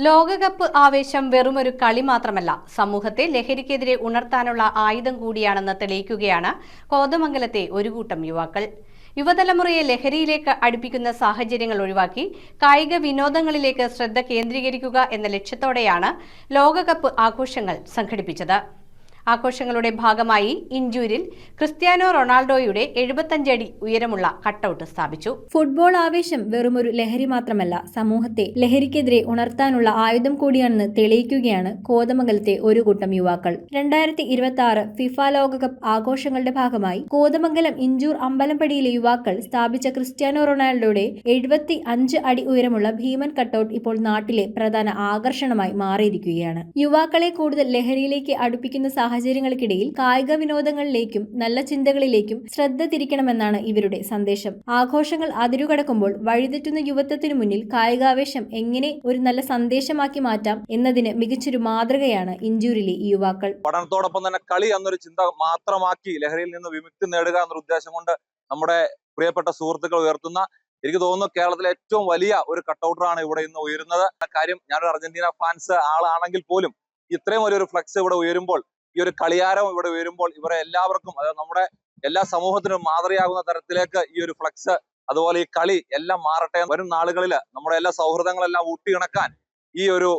ലോകകപ്പ് ആവേശം വെറുമൊരു കളി മാത്രമല്ല, സമൂഹത്തെ ലഹരിക്കെതിരെ ഉണർത്താനുള്ള ആയുധം കൂടിയാണെന്ന് തെളിയിക്കുകയാണ് കോതമംഗലത്തെ ഒരു കൂട്ടം യുവാക്കൾ. യുവതലമുറയെ ലഹരിയിലേക്ക് അടുപ്പിക്കുന്ന സാഹചര്യങ്ങൾ ഒഴിവാക്കി കായിക വിനോദങ്ങളിലേക്ക് ശ്രദ്ധ കേന്ദ്രീകരിക്കുക എന്ന ലക്ഷ്യത്തോടെയാണ് ലോകകപ്പ് ആഘോഷങ്ങൾ സംഘടിപ്പിച്ചത്. ആഘോഷങ്ങളുടെ ഭാഗമായി ഇഞ്ചൂരിൽ ക്രിസ്ത്യാനോ റൊണാൾഡോയുടെ 75 അടി ഉയരമുള്ള കട്ടൌട്ട് സ്ഥാപിച്ചു. ഫുട്ബോൾ ആവേശം വെറുമൊരു ലഹരി മാത്രമല്ല, സമൂഹത്തെ ലഹരിക്കെതിരെ ഉണർത്താനുള്ള ആയുധം കൂടിയാണെന്ന് തെളിയിക്കുകയാണ് കോതമംഗലത്തെ ഒരു കൂട്ടം യുവാക്കൾ. 2026 ഫിഫ ലോകകപ്പ് ആഘോഷങ്ങളുടെ ഭാഗമായി കോതമംഗലം ഇഞ്ചൂർ അമ്പലപ്പടിയിലെ യുവാക്കൾ സ്ഥാപിച്ച ക്രിസ്ത്യാനോ റൊണാൾഡോയുടെ 75 അടി ഉയരമുള്ള ഭീമൻ കട്ടൌട്ട് ഇപ്പോൾ നാട്ടിലെ പ്രധാന ആകർഷണമായി മാറിയിരിക്കുകയാണ്. യുവാക്കളെ കൂടുതൽ ലഹരിയിലേക്ക് അടുപ്പിക്കുന്ന സാഹചര്യങ്ങൾക്കിടയിൽ കായിക വിനോദങ്ങളിലേക്കും നല്ല ചിന്തകളിലേക്കും ശ്രദ്ധ തിരിക്കണമെന്നാണ് ഇവരുടെ സന്ദേശം. ആഘോഷങ്ങൾ അതിരുകടക്കുമ്പോൾ വഴിതെറ്റുന്ന യുവത്വത്തിനു മുന്നിൽ കായികാവേശം എങ്ങനെ ഒരു നല്ല സന്ദേശമാക്കി മാറ്റാം എന്നതിന് മികച്ചൊരു മാതൃകയാണ് ഇഞ്ചൂരിലെ ഈ യുവാക്കൾ. പഠനത്തോടൊപ്പം തന്നെ കളി എന്നൊരു ചിന്ത മാത്രമാക്കി ലഹരിയിൽ നിന്ന് വിമുക്തി നേടുക എന്നൊരു ഉദ്ദേശം കൊണ്ട് നമ്മുടെ പ്രിയപ്പെട്ട സുഹൃത്തുക്കൾ ഉയർത്തുന്ന, എനിക്ക് തോന്നുന്നു കേരളത്തിലെ ഏറ്റവും വലിയ ഒരു കട്ടൗട്ടറാണ് ഇവിടെ ഇന്ന് ഉയരുന്നത്. കാര്യം, ഞാനൊരു അർജന്റീന ഫാൻസ് ആളാണെങ്കിൽ പോലും ഇത്രയും വലിയൊരു ഫ്ലക്സ് ഇവിടെ ഉയരുമ്പോൾ, ഈ ഒരു കളിയാരം ഇവിടെ ഉയരുമ്പോൾ, ഇവരെ എല്ലാവർക്കും, അതായത് നമ്മുടെ എല്ലാ സമൂഹത്തിനും മാതൃകയാകുന്ന തരത്തിലേക്ക് ഈ ഒരു ഫ്ലക്സ്, അതുപോലെ ഈ കളി എല്ലാം മാറട്ടെ. വരും നാളുകളിൽ നമ്മുടെ എല്ലാ സൗഹൃദങ്ങളെല്ലാം ഊട്ടിയിണക്കാൻ ഈ ഒരു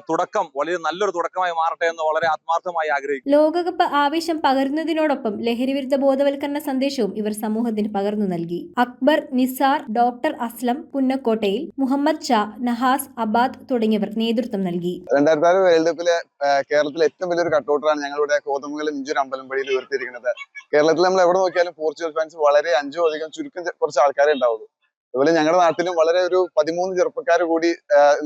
തുടക്കം വലിയ നല്ലൊരു തുടക്കമായി മാറട്ടെ എന്ന് വളരെ ആത്മാർത്ഥമായി ആഗ്രഹിക്കുന്നു. ലോകകപ്പ് ആവേശം പകരുന്നതിനോടൊപ്പം ലഹരിവിരുദ്ധ ബോധവൽക്കരണ സന്ദേശവും ഇവർ സമൂഹത്തിന് പകർന്നു നൽകി. അക്ബർ, നിസാർ, ഡോക്ടർ അസ്ലം പുന്നക്കോട്ടയിൽ, മുഹമ്മദ് ഷാ, നഹാസ്, അബാദ് തുടങ്ങിയവർ നേതൃത്വം നൽകി. 2006 വേൾഡ് കപ്പിലെ കേരളത്തിലെ ഏറ്റവും വലിയൊരു കട്ടൗട്ടറാണ് ഞങ്ങളുടെ കോതമംഗലം ഇഞ്ചൂർ അമ്പലമ്പടിയിൽ ഉയർത്തിയിരിക്കുന്നത്. കേരളത്തിൽ നമ്മൾ എവിടെ നോക്കിയാലും പോർച്ചുഗൽ ഫാൻസ് വളരെ അധികം ചുരുക്കം കുറച്ച് ആൾക്കാരെ ഉണ്ടാവുള്ളൂ. അതുപോലെ ഞങ്ങളുടെ നാട്ടിലും വളരെ ഒരു 13 ചെറുപ്പക്കാർ കൂടി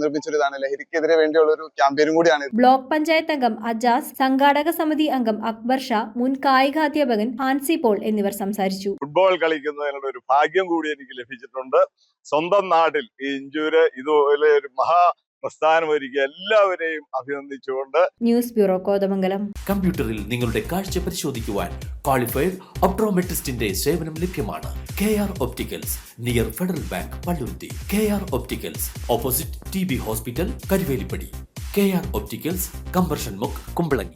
നിർമ്മിച്ചൊരിതാണ്, ലഹരിക്കെതിരെ വേണ്ടിയുള്ള ഒരു ക്യാമ്പയിനും കൂടിയാണ്. ബ്ലോക്ക് പഞ്ചായത്ത് അംഗം അജാസ്, സംഘാടക സമിതി അംഗം അക്ബർ ഷാ, മുൻ കായികാധ്യാപകൻ ഹാൻസി പോൾ എന്നിവർ സംസാരിച്ചു. ഫുട്ബോൾ കളിക്കുന്നതിനുള്ള ഒരു ഭാഗ്യം കൂടി എനിക്ക് ലഭിച്ചിട്ടുണ്ട്. സ്വന്തം നാട്ടിൽ ഈ ഇഞ്ചൂര് ഇതുപോലെ ഒരു മഹാ പ്രസ്ഥാനമൊരുക്കിയ എല്ലാവരെയും അഭിനന്ദിച്ചുകൊണ്ട്. News bureau, Kothamangalam. കമ്പ്യൂട്ടറിൽ നിങ്ങളുടെ കാഴ്ച പരിശോധിക്കുവാൻ ക്വാളിഫൈഡ് ഒപ്ട്രോമെട്രിസ്റ്റിന്റെ സേവനം ലഭ്യമാണ്. KR opticals, near federal bank, Palluruthy. KR opticals, opposite TB hospital, Karuvelippady. KR opticals, combustion മുക്ക്, കുമ്പളങ്ങി.